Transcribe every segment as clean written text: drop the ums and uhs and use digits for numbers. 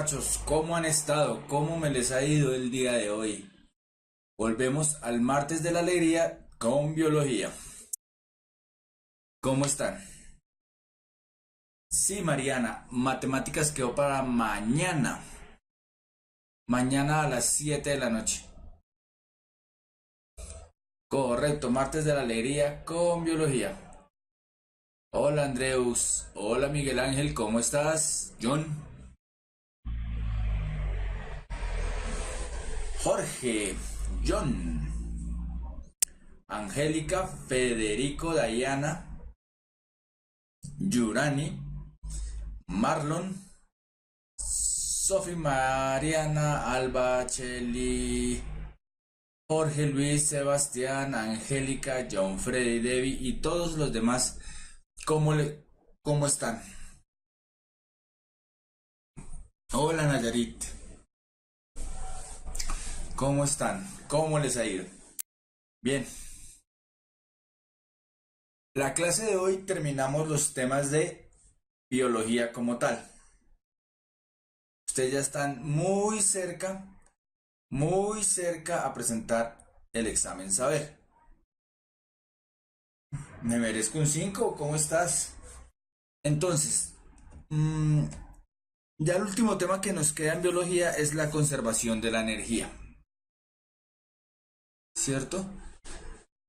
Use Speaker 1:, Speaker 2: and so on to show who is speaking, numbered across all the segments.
Speaker 1: muchachos? ¿Cómo han estado? ¿Cómo me les ha ido el día de hoy? Volvemos al martes de la alegría con biología. ¿Cómo están? Sí, Mariana, matemáticas quedó para mañana. Mañana a las 7 de la noche. Correcto, martes de la alegría con biología. Hola Andreus, hola Miguel Ángel, ¿cómo estás? John, Jorge, John, Angélica, Federico, Diana, Yurani, Marlon, Sofi, Mariana, Alba, Cheli, Jorge, Luis, Sebastián, Angélica, John, Freddy, Debbie y todos los demás. ¿Cómo están? Hola Nayarit, ¿cómo están? ¿Cómo les ha ido? Bien, la clase de hoy terminamos los temas de biología como tal. Ustedes ya están muy cerca a presentar el examen saber. ¿Me merezco un 5? ¿Cómo estás? Entonces, mm, ya el último tema que nos queda en biología es la conservación de la energía, ¿cierto?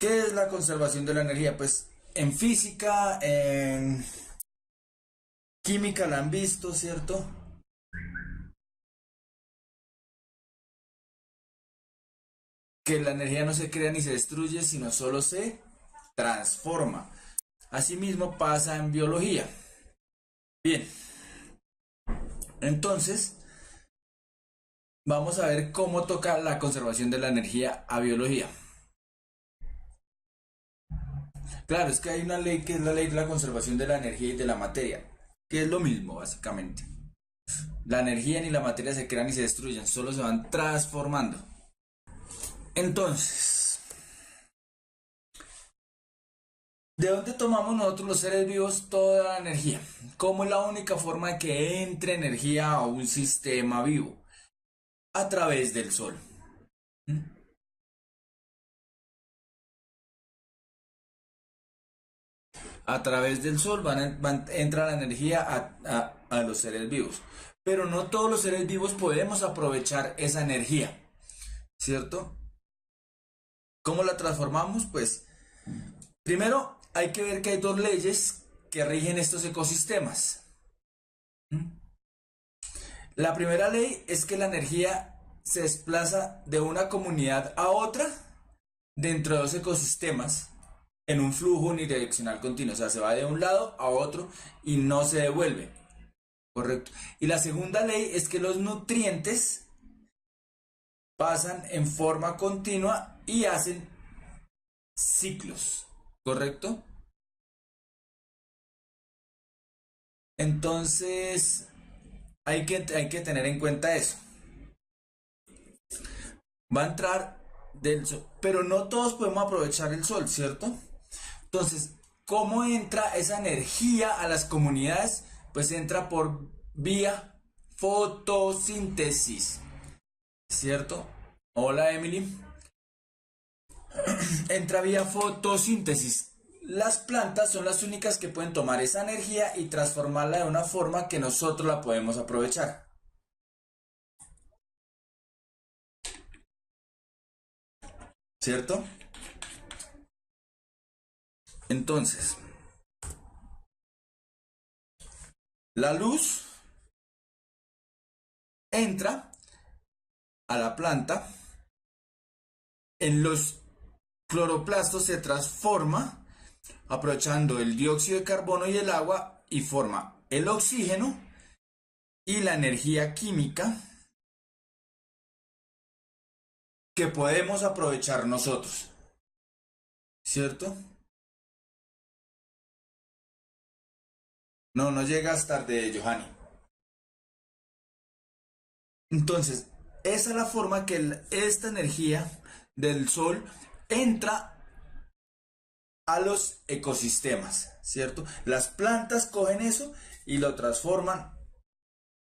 Speaker 1: ¿Qué es la conservación de la energía? Pues en física, en química la han visto, ¿cierto? Que la energía no se crea ni se destruye, sino solo se transforma. Asimismo pasa en biología. Bien, entonces vamos a ver cómo toca la conservación de la energía a biología. Claro, es que hay una ley que es la ley de la conservación de la energía y de la materia, que es lo mismo básicamente. La energía ni la materia se crean ni se destruyen, solo se van transformando. Entonces, ¿de dónde tomamos nosotros los seres vivos toda la energía? ¿Cómo es la única forma de que entre energía a un sistema vivo? A través del sol. ¿Mm? A través del sol entra la energía a los seres vivos. Pero no todos los seres vivos podemos aprovechar esa energía, ¿cierto? ¿Cómo la transformamos? Pues primero hay que ver que hay dos leyes que rigen estos ecosistemas. ¿Mm? La primera ley es que la energía se desplaza de una comunidad a otra dentro de los ecosistemas en un flujo unidireccional continuo, o sea, se va de un lado a otro y no se devuelve, ¿correcto? Y la segunda ley es que los nutrientes pasan en forma continua y hacen ciclos, ¿correcto? Entonces, hay que tener en cuenta eso. Va a entrar del sol, pero no todos podemos aprovechar el sol, ¿cierto? Entonces, ¿cómo entra esa energía a las comunidades? Pues entra por vía fotosíntesis, ¿cierto? Hola Emily. Entra vía fotosíntesis. Las plantas son las únicas que pueden tomar esa energía y transformarla de una forma que nosotros la podemos aprovechar, ¿cierto? Entonces, la luz entra a la planta, en los cloroplastos se transforma aprovechando el dióxido de carbono y el agua y forma el oxígeno y la energía química que podemos aprovechar nosotros, ¿cierto? No, no llegas tarde, Johanny. Entonces, esa es la forma que esta energía del sol entra a los ecosistemas, ¿cierto? Las plantas cogen eso y lo transforman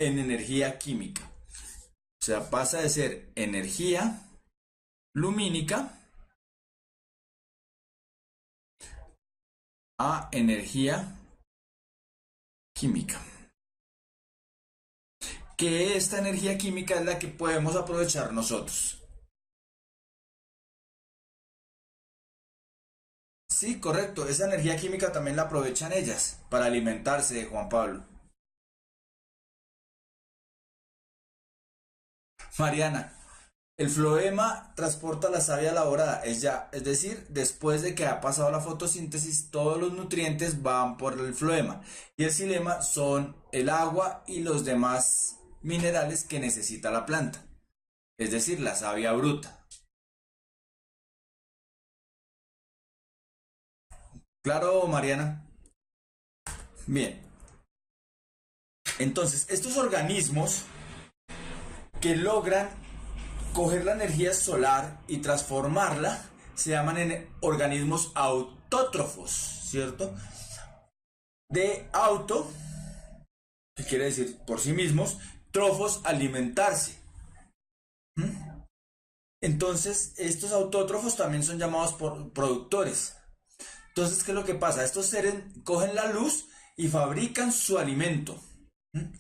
Speaker 1: en energía química. O sea, pasa de ser energía lumínica a energía química. Que esta energía química es la que podemos aprovechar nosotros. Sí, correcto. Esa energía química también la aprovechan ellas para alimentarse, Juan Pablo. Mariana, el floema transporta la savia elaborada, es decir, después de que ha pasado la fotosíntesis, todos los nutrientes van por el floema y el xilema son el agua y los demás minerales que necesita la planta, es decir, la savia bruta. Claro, Mariana. Bien, entonces estos organismos que logran coger la energía solar y transformarla se llaman organismos autótrofos, ¿cierto? De auto, que quiere decir por sí mismos, trofos, alimentarse. ¿Mm? Entonces, estos autótrofos también son llamados por productores. Entonces, ¿qué es lo que pasa? Estos seres cogen la luz y fabrican su alimento. ¿Mm?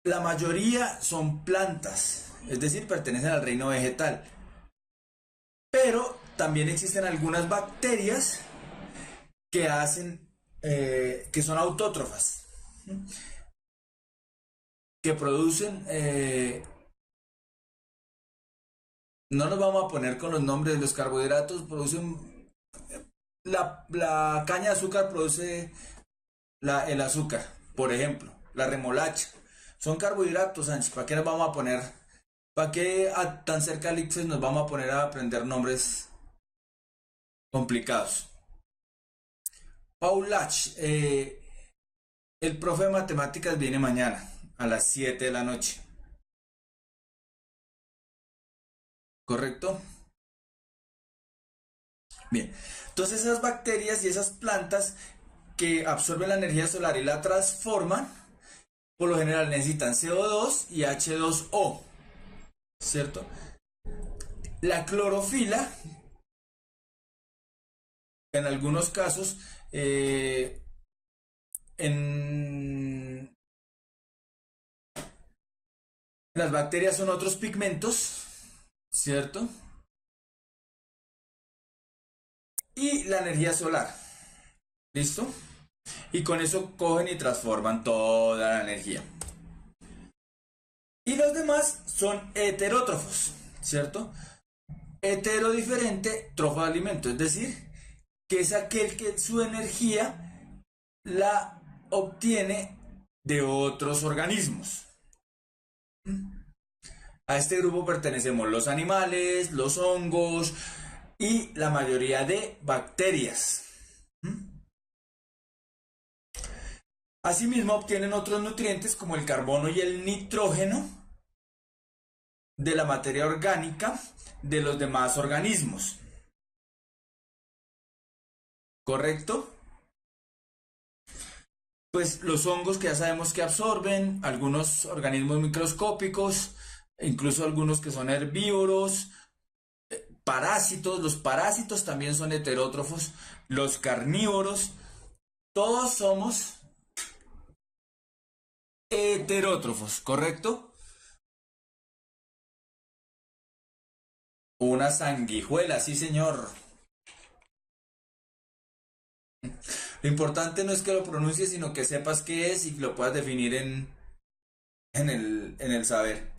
Speaker 1: La mayoría son plantas, es decir, pertenecen al reino vegetal. Pero también existen algunas bacterias que hacen, que son autótrofas, que producen, no nos vamos a poner con los nombres de los carbohidratos, producen, la caña de azúcar produce el azúcar, por ejemplo, la remolacha. Son carbohidratos, Sánchez, ¿para qué nos vamos a poner? ¿Para qué tan cerca al ICFES nos vamos a poner a aprender nombres complicados? Paulach, el profe de matemáticas viene mañana a las 7 de la noche, ¿correcto? Bien, entonces esas bacterias y esas plantas que absorben la energía solar y la transforman, por lo general necesitan CO2 y H2O, ¿cierto? La clorofila, en algunos casos, en las bacterias son otros pigmentos, ¿cierto? Y la energía solar, ¿listo? Y con eso cogen y transforman toda la energía. Y los demás son heterótrofos, ¿cierto? Hetero diferente, trofo de alimento, es decir, que es aquel que su energía la obtiene de otros organismos. A este grupo pertenecemos los animales, los hongos y la mayoría de bacterias. Asimismo obtienen otros nutrientes como el carbono y el nitrógeno de la materia orgánica de los demás organismos. ¿Correcto? Pues los hongos que ya sabemos que absorben, algunos organismos microscópicos, incluso algunos que son herbívoros, parásitos, los parásitos también son heterótrofos, los carnívoros, todos somos heterótrofos, ¿correcto? Una sanguijuela, sí señor. Lo importante no es que lo pronuncies, sino que sepas qué es y lo puedas definir en el saber.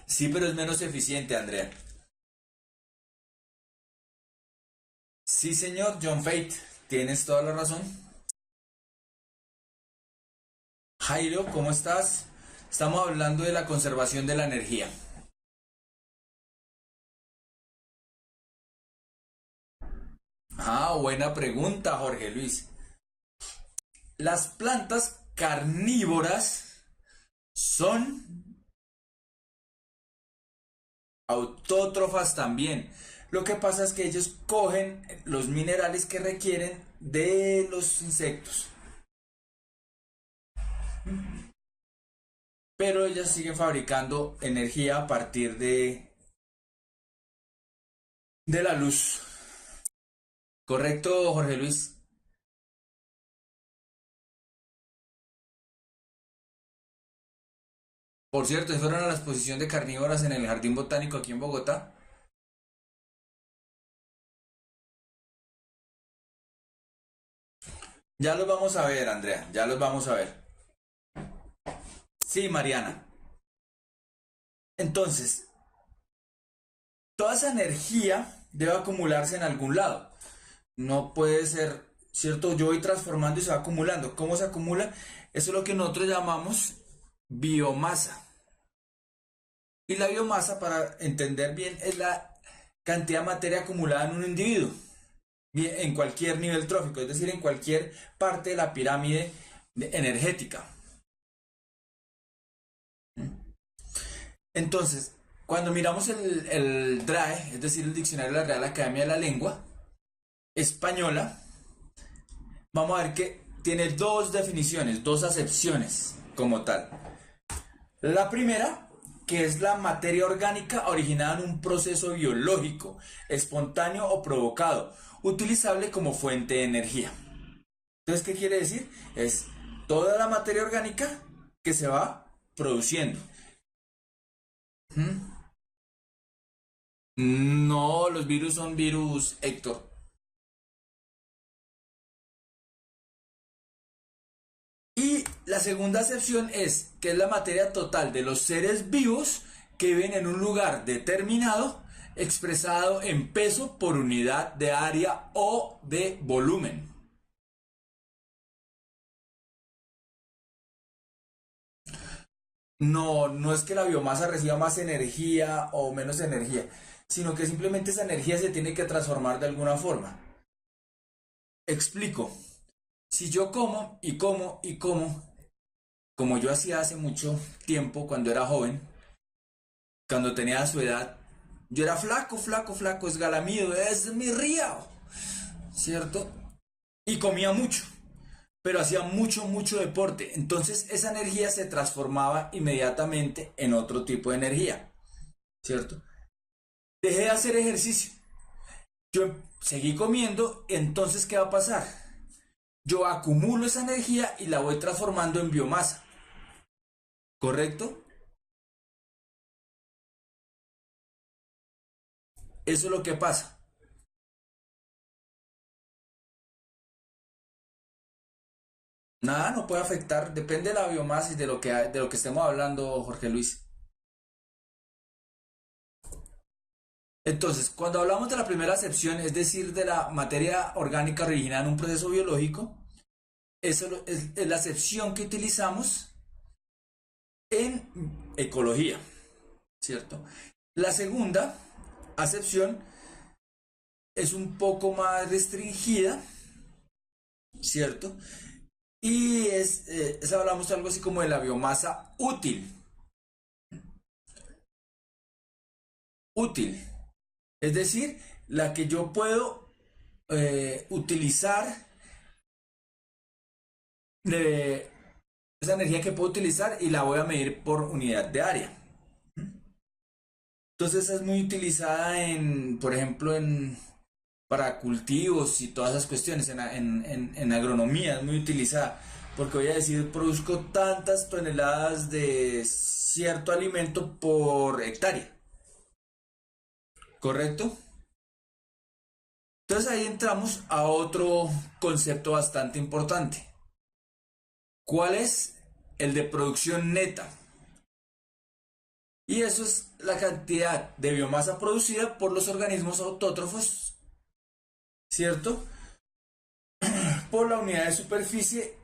Speaker 1: Sí, pero es menos eficiente, Andrea. Sí, señor, John Fate, tienes toda la razón. Jairo, ¿cómo estás? Estamos hablando de la conservación de la energía. Ah, buena pregunta, Jorge Luis. Las plantas carnívoras son autótrofas también. Lo que pasa es que ellos cogen los minerales que requieren de los insectos, pero ellas siguen fabricando energía a partir de la luz. ¿Correcto, Jorge Luis? Por cierto, fueron a la exposición de carnívoras en el Jardín Botánico aquí en Bogotá. Ya los vamos a ver, Andrea, ya los vamos a ver. Sí, Mariana. Entonces, toda esa energía debe acumularse en algún lado. No puede ser, ¿cierto? Yo voy transformando y se va acumulando. ¿Cómo se acumula? Eso es lo que nosotros llamamos biomasa. Y la biomasa, para entender bien, es la cantidad de materia acumulada en un individuo, en cualquier nivel trófico, es decir, en cualquier parte de la pirámide energética. Entonces, cuando miramos el DRAE, es decir, el Diccionario de la Real Academia de la Lengua Española, vamos a ver que tiene dos definiciones, dos acepciones como tal. La primera, que es la materia orgánica originada en un proceso biológico, espontáneo o provocado, utilizable como fuente de energía. Entonces, ¿qué quiere decir? Es toda la materia orgánica que se va produciendo. ¿Mm? No, los virus son virus, Héctor. Y la segunda acepción es que es la materia total de los seres vivos que viven en un lugar determinado, expresado en peso por unidad de área o de volumen. No, no es que la biomasa reciba más energía o menos energía, sino que simplemente esa energía se tiene que transformar de alguna forma. Explico. Si yo como y como y como yo hacía hace mucho tiempo cuando era joven, cuando tenía su edad, yo era flaco, flaco, flaco, esgalamido, es mi río, ¿cierto? Y comía mucho, pero hacía mucho, mucho deporte. Entonces esa energía se transformaba inmediatamente en otro tipo de energía, ¿cierto? Dejé de hacer ejercicio, yo seguí comiendo, entonces ¿qué va a pasar? Yo acumulo esa energía y la voy transformando en biomasa, ¿correcto? Eso es lo que pasa. Nada, no puede afectar, depende de la biomasa y de lo que estemos hablando, Jorge Luis. Entonces, cuando hablamos de la primera acepción, es decir, de la materia orgánica originada en un proceso biológico, eso es la acepción que utilizamos en ecología, ¿cierto? La segunda acepción es un poco más restringida, ¿cierto? Y hablamos algo así como de la biomasa útil. Útil. Es decir, la que yo puedo utilizar, de esa energía que puedo utilizar y la voy a medir por unidad de área. Entonces es muy utilizada por ejemplo, para cultivos y todas esas cuestiones, en agronomía es muy utilizada, porque voy a decir, produzco tantas toneladas de cierto alimento por hectárea, ¿correcto? Entonces ahí entramos a otro concepto bastante importante. ¿Cuál es? El de producción neta. Y eso es la cantidad de biomasa producida por los organismos autótrofos, ¿cierto? Por la unidad de superficie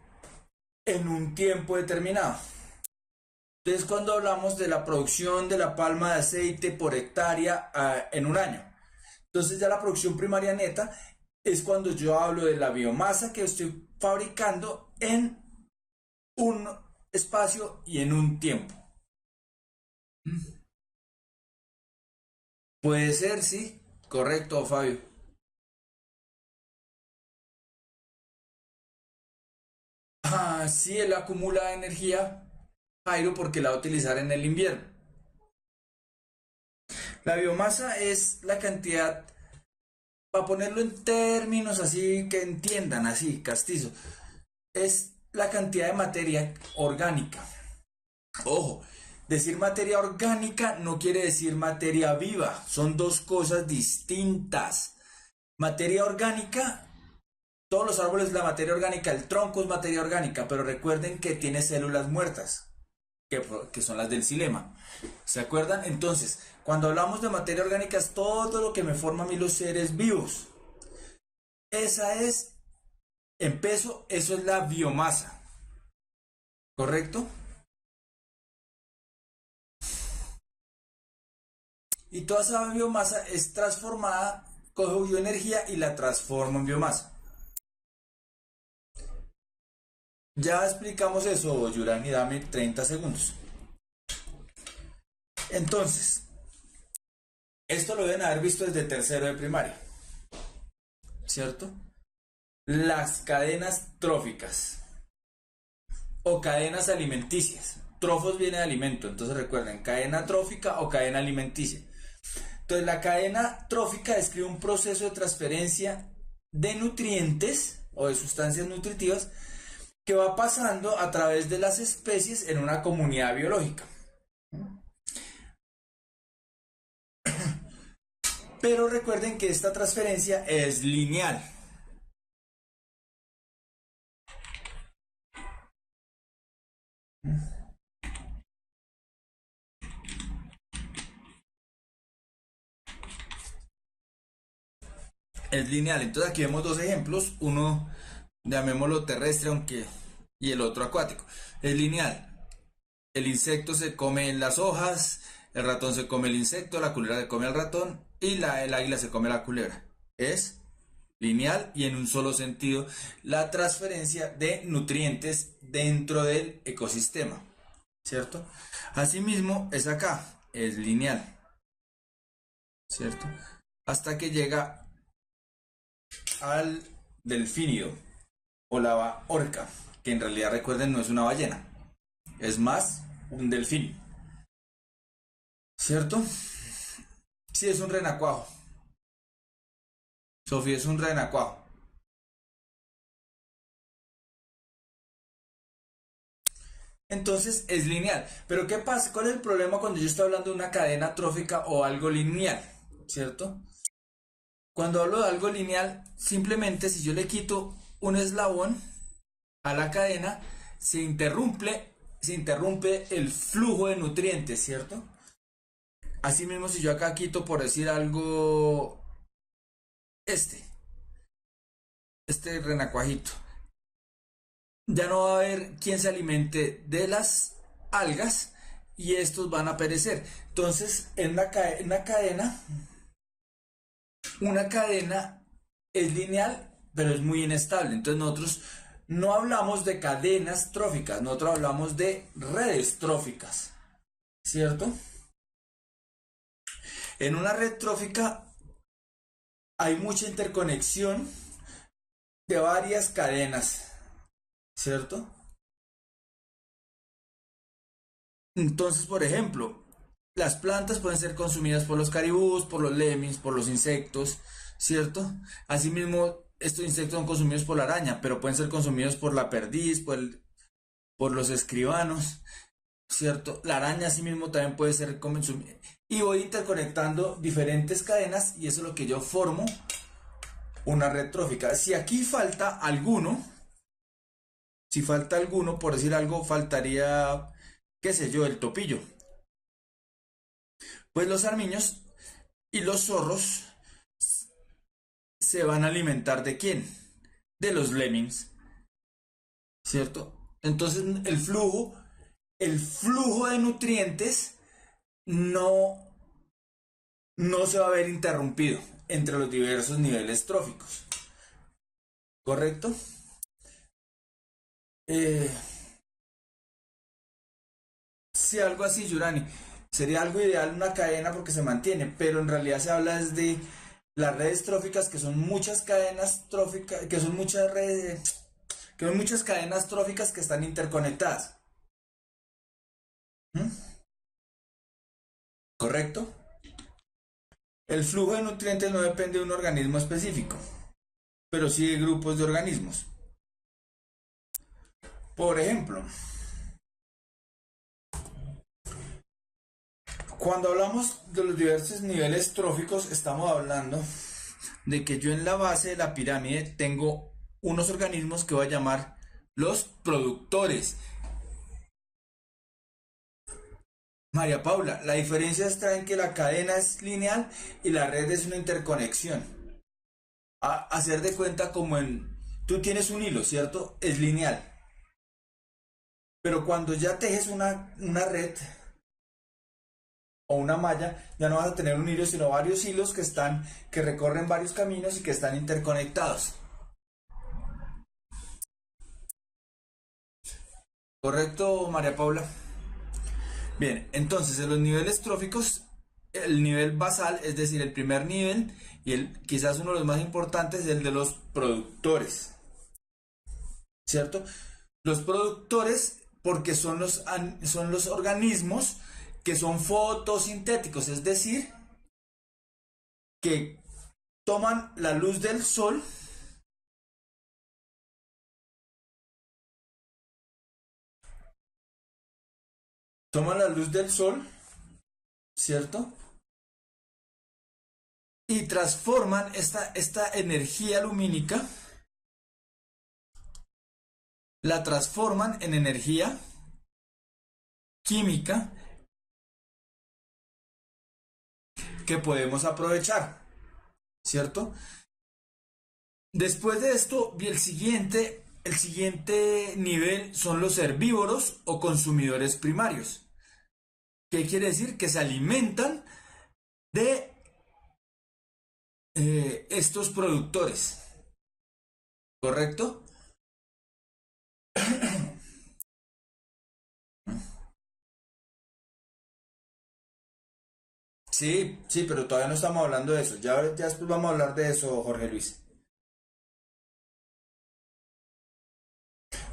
Speaker 1: en un tiempo determinado. Entonces, cuando hablamos de la producción de la palma de aceite por hectárea en un año, entonces ya la producción primaria neta es cuando yo hablo de la biomasa que estoy fabricando en un espacio y en un tiempo. Puede ser, sí, correcto, Fabio. Ah, sí, él acumula energía, Jairo, porque la va a utilizar en el invierno. La biomasa es la cantidad, para ponerlo en términos así que entiendan, así, castizo, es la cantidad de materia orgánica. Ojo, decir materia orgánica no quiere decir materia viva, son dos cosas distintas. Materia orgánica, todos los árboles, la materia orgánica, el tronco es materia orgánica, pero recuerden que tiene células muertas, que son las del xilema. ¿Se acuerdan? Entonces, cuando hablamos de materia orgánica es todo lo que me forma a mí los seres vivos. Esa es, en peso, eso es la biomasa, ¿correcto? Y toda esa biomasa es transformada, cojo bioenergía y la transformo en biomasa. Ya explicamos eso, Yurani, dame 30 segundos. Entonces, esto lo deben haber visto desde tercero de primaria, ¿cierto? Las cadenas tróficas o cadenas alimenticias. Trofos viene de alimento, entonces recuerden, cadena trófica o cadena alimenticia. Entonces la cadena trófica describe un proceso de transferencia de nutrientes o de sustancias nutritivas que va pasando a través de las especies en una comunidad biológica. Pero recuerden que esta transferencia es lineal. Es lineal. Entonces aquí vemos dos ejemplos, uno llamémoslo terrestre, aunque y el otro acuático. Es lineal. El insecto se come las hojas, el ratón se come el insecto, la culebra se come al ratón y el águila se come la culebra. Es lineal y en un solo sentido la transferencia de nutrientes dentro del ecosistema, ¿cierto? Asimismo es acá, es lineal, ¿cierto? Hasta que llega al delfínido o la orca, que en realidad recuerden no es una ballena, es más un delfín, ¿cierto? Sí, es un renacuajo. Sofía es un renacuajo. Entonces es lineal. Pero ¿qué pasa? ¿Cuál es el problema cuando yo estoy hablando de una cadena trófica o algo lineal? ¿Cierto? Cuando hablo de algo lineal, simplemente si yo le quito un eslabón a la cadena, se interrumpe el flujo de nutrientes, ¿cierto? Asimismo, si yo acá quito, por decir algo, este, este renacuajito, ya no va a haber quien se alimente de las algas y estos van a perecer. Entonces, una cadena es lineal, pero es muy inestable. Entonces, nosotros no hablamos de cadenas tróficas, nosotros hablamos de redes tróficas, ¿cierto? En una red trófica hay mucha interconexión de varias cadenas, ¿cierto? Entonces, por ejemplo, las plantas pueden ser consumidas por los caribús, por los lemmings, por los insectos, ¿cierto? Asimismo, estos insectos son consumidos por la araña, pero pueden ser consumidos por la perdiz, por los escribanos, ¿cierto? La araña asimismo también puede ser consumida. Y voy interconectando diferentes cadenas y eso es lo que yo formo una red trófica. Si aquí falta alguno, si falta alguno, por decir algo, faltaría, qué sé yo, el topillo. Pues los armiños y los zorros se van a alimentar de quién? De los lemmings, ¿cierto? Entonces el flujo de nutrientes no, no se va a ver interrumpido entre los diversos niveles tróficos, ¿correcto? Eh, sí, algo así, Yurani. Sería algo ideal una cadena porque se mantiene, pero en realidad se habla desde las redes tróficas, que son muchas cadenas tróficas, que son muchas redes, que son muchas cadenas tróficas que están interconectadas. ¿Mm? ¿Correcto? El flujo de nutrientes no depende de un organismo específico, pero sí de grupos de organismos. Por ejemplo, cuando hablamos de los diversos niveles tróficos, estamos hablando de que yo en la base de la pirámide tengo unos organismos que voy a llamar los productores. María Paula, la diferencia está en que la cadena es lineal y la red es una interconexión. Hacer de cuenta como en... Tú tienes un hilo, ¿cierto? Es lineal. Pero cuando ya tejes una red o una malla, ya no vas a tener un hilo, sino varios hilos que recorren varios caminos y que están interconectados. ¿Correcto, María Paula? Bien, entonces en los niveles tróficos, el nivel basal, es decir, el primer nivel, y quizás uno de los más importantes, es el de los productores, ¿cierto? Los productores, porque son los organismos que son fotosintéticos, es decir, que toman la luz del sol toman la luz del sol, ¿cierto? Y transforman esta energía lumínica, la transforman en energía química que podemos aprovechar, ¿cierto? Después de esto, el siguiente nivel son los herbívoros o consumidores primarios. ¿Qué quiere decir? Que se alimentan de estos productores, ¿correcto? Sí, sí, pero todavía no estamos hablando de eso. Ya después vamos a hablar de eso, Jorge Luis.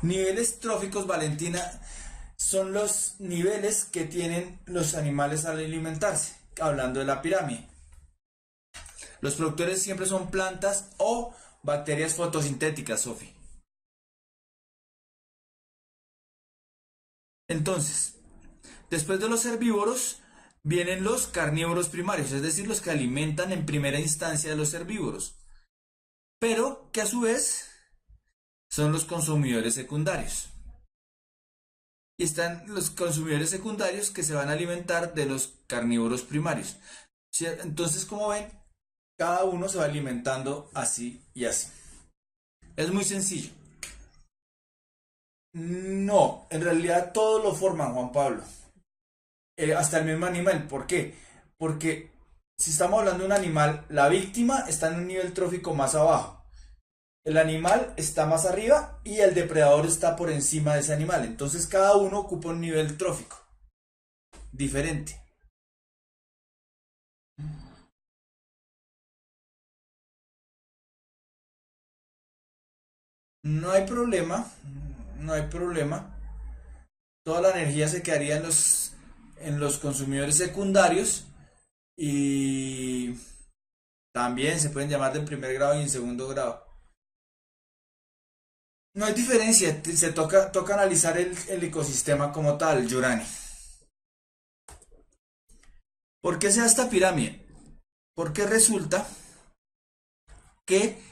Speaker 1: Niveles tróficos, Valentina, son los niveles que tienen los animales al alimentarse, hablando de la pirámide. Los productores siempre son plantas o bacterias fotosintéticas, Sofi. Entonces, después de los herbívoros, vienen los carnívoros primarios, es decir, los que alimentan en primera instancia a los herbívoros, pero que a su vez son los consumidores secundarios. Y están los consumidores secundarios que se van a alimentar de los carnívoros primarios. Entonces, como ven, cada uno se va alimentando así y así. Es muy sencillo. No, en realidad todos lo forman, Juan Pablo. Hasta el mismo animal. ¿Por qué? Porque si estamos hablando de un animal, la víctima está en un nivel trófico más abajo. El animal está más arriba y el depredador está por encima de ese animal. Entonces cada uno ocupa un nivel trófico diferente. No hay problema, no hay problema. Toda la energía se quedaría en los consumidores secundarios y también se pueden llamar de en primer grado y en segundo grado. No hay diferencia, toca analizar el ecosistema como tal, Yurani. ¿Por qué se da esta pirámide? Porque resulta que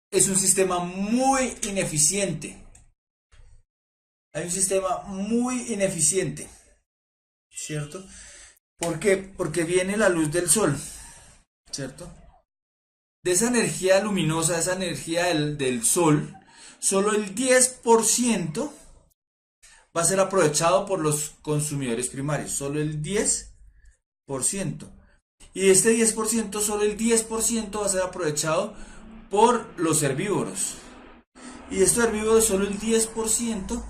Speaker 1: es un sistema muy ineficiente. Hay un sistema muy ineficiente, ¿cierto? ¿Por qué? Porque viene la luz del sol, ¿cierto? De esa energía luminosa, esa energía del sol, solo el 10% va a ser aprovechado por los consumidores primarios, solo el 10%. Y de este 10%, solo el 10% va a ser aprovechado por los herbívoros. Y de estos herbívoros, solo el 10%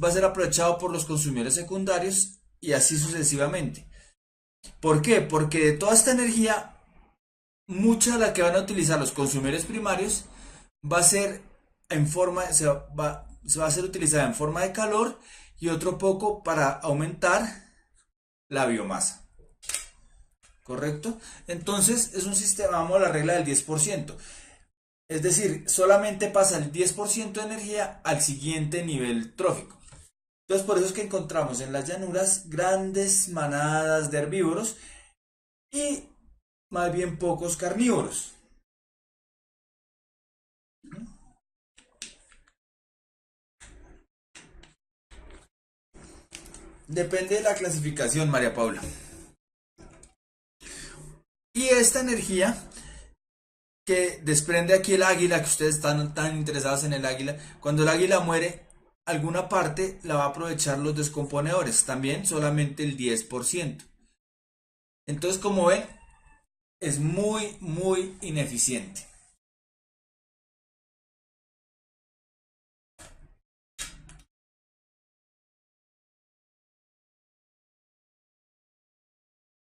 Speaker 1: va a ser aprovechado por los consumidores secundarios y así sucesivamente. ¿Por qué? Porque de toda esta energía, mucha de la que van a utilizar los consumidores primarios va a ser en forma, se va a ser utilizada en forma de calor y otro poco para aumentar la biomasa. ¿Correcto? Entonces es un sistema, vamos a la regla del 10%. Es decir, solamente pasa el 10% de energía al siguiente nivel trófico. Entonces por eso es que encontramos en las llanuras grandes manadas de herbívoros y más bien pocos carnívoros. Depende de la clasificación, María Paula. Y esta energía que desprende aquí el águila, que ustedes están tan interesados en el águila, cuando el águila muere, alguna parte la va a aprovechar los descomponedores, también solamente el 10%. Entonces, como ven, es muy, muy ineficiente.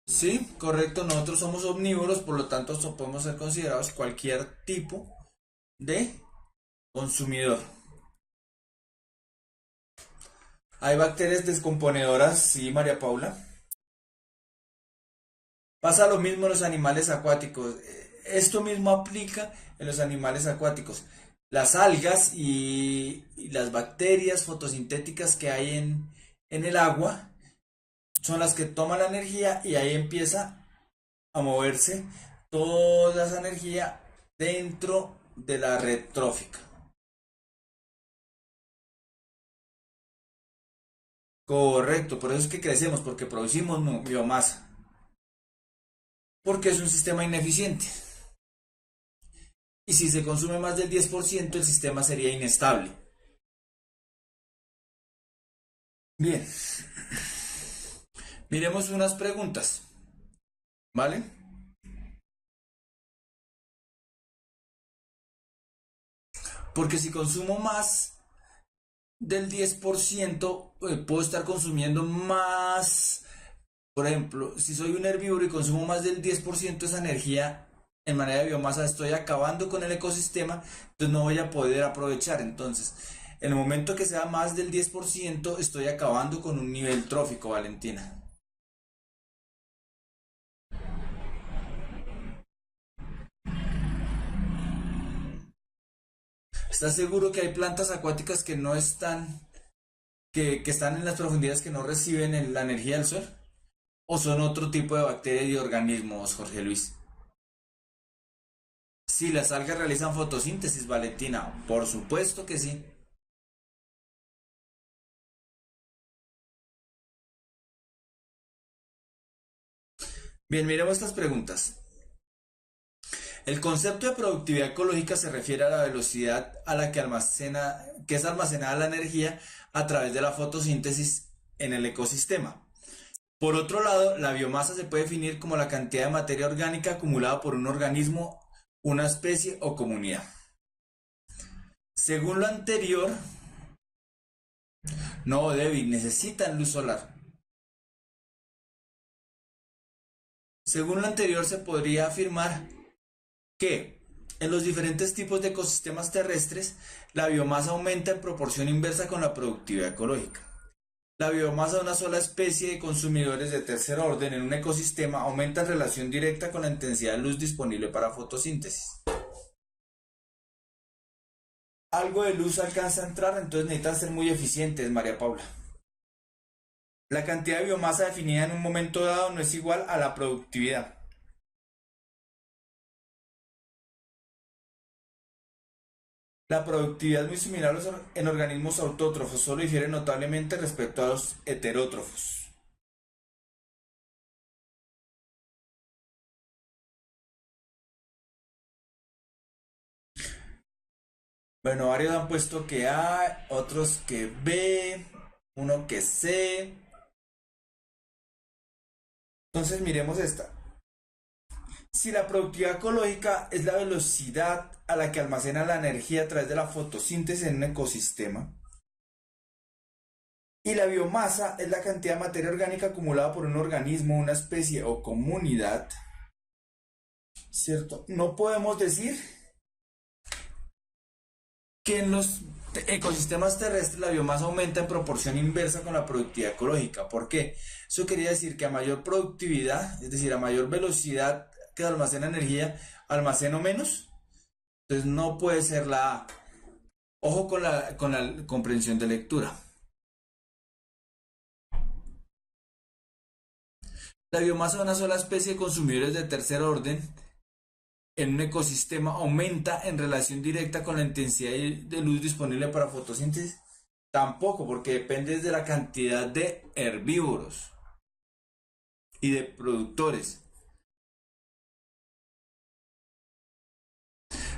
Speaker 1: Sí, correcto, nosotros somos omnívoros, por lo tanto podemos ser considerados cualquier tipo de consumidor. Hay bacterias descomponedoras, sí, María Paula. Pasa lo mismo en los animales acuáticos. Esto mismo aplica en los animales acuáticos. Las algas y las bacterias fotosintéticas que hay en el agua son las que toman la energía y ahí empieza a moverse toda esa energía dentro de la red trófica. Correcto, por eso es que crecemos, porque producimos biomasa, porque es un sistema ineficiente. Y si se consume más del 10%, el sistema sería inestable. Bien, miremos unas preguntas, ¿vale? Porque si consumo más del 10%, puedo estar consumiendo más. Por ejemplo, si soy un herbívoro y consumo más del 10% de esa energía en manera de biomasa, estoy acabando con el ecosistema, entonces no voy a poder aprovechar. Entonces, en el momento que sea más del 10%, estoy acabando con un nivel trófico, Valentina. ¿Estás seguro que hay plantas acuáticas que no están, que están en las profundidades que no reciben la energía del sol? ¿O son otro tipo de bacterias y organismos, Jorge Luis? Sí, las algas realizan fotosíntesis, Valentina. Por supuesto que sí. Bien, miremos estas preguntas. El concepto de productividad ecológica se refiere a la velocidad a la que es almacenada la energía a través de la fotosíntesis en el ecosistema. Por otro lado, la biomasa se puede definir como la cantidad de materia orgánica acumulada por un organismo, una especie o comunidad. Según lo anterior, no, David, necesitan luz solar. Según lo anterior, se podría afirmar que en los diferentes tipos de ecosistemas terrestres, la biomasa aumenta en proporción inversa con la productividad ecológica. La biomasa de una sola especie de consumidores de tercer orden en un ecosistema aumenta en relación directa con la intensidad de luz disponible para fotosíntesis. Algo de luz alcanza a entrar, entonces necesitan ser muy eficientes, María Paula. La cantidad de biomasa definida en un momento dado no es igual a la productividad. La productividad es muy similar en organismos autótrofos, solo difiere notablemente respecto a los heterótrofos. Bueno, varios han puesto que A, otros que B, uno que C. Entonces miremos esta. Si la productividad ecológica es la velocidad a la que almacena la energía a través de la fotosíntesis en un ecosistema, Y la biomasa es la cantidad de materia orgánica acumulada por un organismo, una especie o comunidad, ¿cierto? No podemos decir que en los ecosistemas terrestres la biomasa aumenta en proporción inversa con la productividad ecológica. ¿Por qué? Eso quería decir que a mayor productividad, es decir, a mayor velocidad que almacena energía, almaceno menos. Entonces no puede ser la A. Ojo con la comprensión de lectura. La biomasa de una sola especie de consumidores de tercer orden en un ecosistema aumenta en relación directa con la intensidad de luz disponible para fotosíntesis. Tampoco, porque depende de la cantidad de herbívoros y de productores.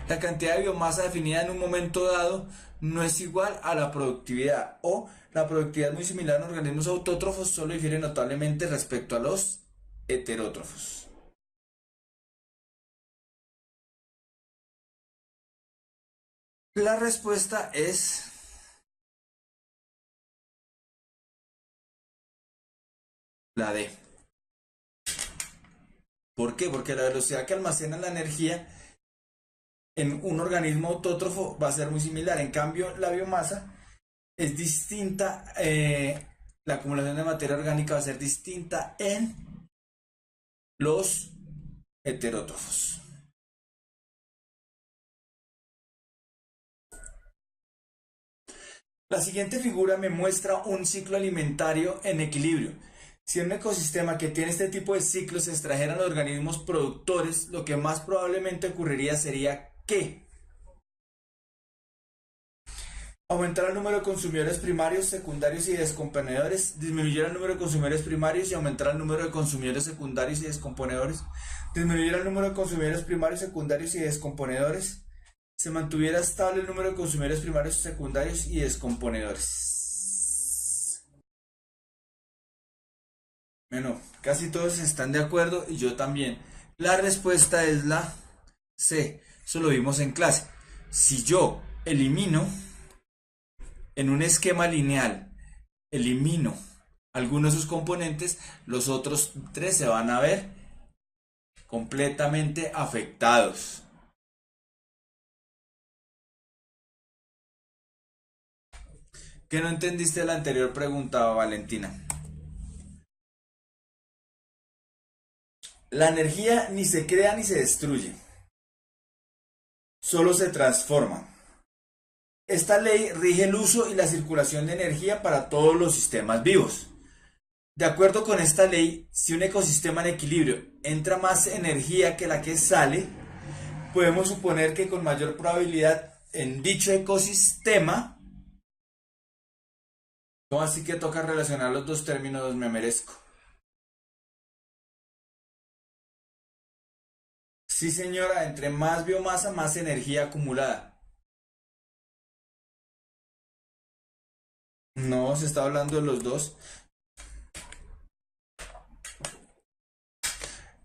Speaker 1: La cantidad de biomasa definida en un momento dado no es igual a la productividad, o la productividad es muy similar en organismos autótrofos, solo difiere notablemente respecto a los heterótrofos. La respuesta es la D. ¿Por qué? Porque la velocidad que almacena la energía en un organismo autótrofo va a ser muy similar. En cambio, la biomasa es distinta, la acumulación de materia orgánica va a ser distinta en los heterótrofos. La siguiente figura me muestra un ciclo alimentario en equilibrio. Si en un ecosistema que tiene este tipo de ciclos se extrajeran organismos productores, lo que más probablemente ocurriría sería que aumentara el número de consumidores primarios, secundarios y descomponedores, disminuyera el número de consumidores primarios y aumentara el número de consumidores secundarios y descomponedores, disminuyera el número de consumidores primarios, secundarios y descomponedores, se mantuviera estable el número de consumidores primarios, secundarios y descomponedores. Bueno, casi todos están de acuerdo y yo también. La respuesta es la C. Eso lo vimos en clase. Si yo elimino en un esquema lineal, elimino algunos de sus componentes, los otros tres se van a ver completamente afectados. ¿Qué no entendiste de la anterior pregunta, Valentina? La energía ni se crea ni se destruye, solo se transforma. Esta ley rige el uso y la circulación de energía para todos los sistemas vivos. De acuerdo con esta ley, si un ecosistema en equilibrio entra más energía que la que sale, podemos suponer que con mayor probabilidad en dicho ecosistema, ¿cómo así que toca relacionar los dos términos? Me merezco. Sí, señora, entre más biomasa, más energía acumulada. No, se está hablando de los dos.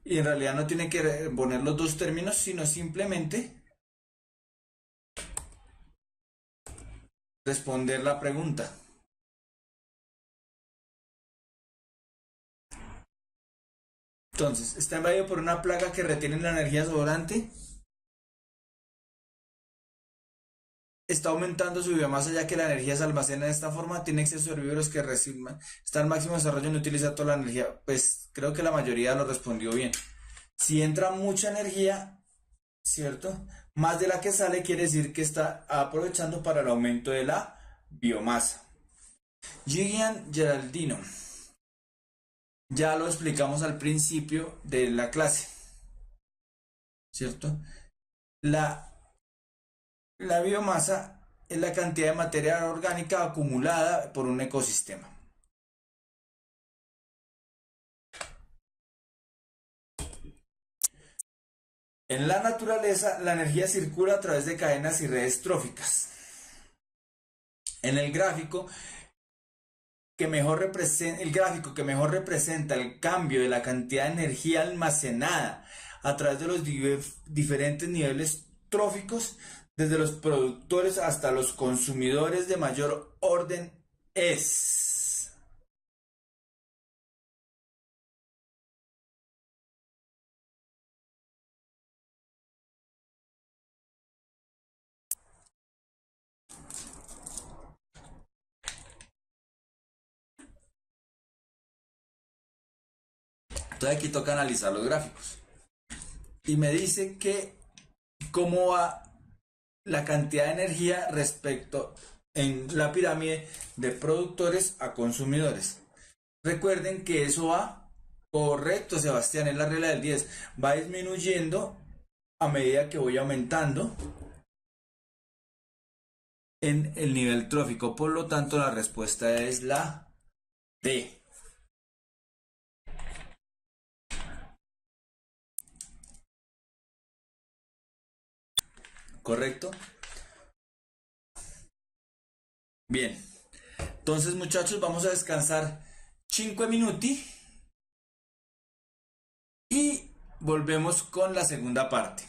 Speaker 1: Y en realidad no tiene que poner los dos términos, sino simplemente responder la pregunta. Entonces, está invadido por una plaga que retiene la energía sobrante. Está aumentando su biomasa ya que la energía se almacena de esta forma. Tiene exceso de herbívoros que reciben. Está al máximo desarrollo y no utiliza toda la energía. Pues creo que la mayoría lo respondió bien. Si entra mucha energía, ¿cierto? Más de la que sale quiere decir que está aprovechando para el aumento de la biomasa. Gillian Geraldino. Ya lo explicamos al principio de la clase, ¿cierto? La, la biomasa es la cantidad de materia orgánica acumulada por un ecosistema. En la naturaleza, la energía circula a través de cadenas y redes tróficas. En el gráfico que mejor representa el cambio de la cantidad de energía almacenada a través de los diferentes niveles tróficos, desde los productores hasta los consumidores de mayor orden, es Entonces aquí toca analizar los gráficos. Y me dice que cómo va la cantidad de energía respecto en la pirámide de productores a consumidores. Recuerden que eso va correcto, Sebastián, es la regla del 10. Va disminuyendo a medida que voy aumentando en el nivel trófico. Por lo tanto, la respuesta es la D. ¿Correcto? Bien. Entonces, muchachos, vamos a descansar 5 minutos y volvemos con la segunda parte.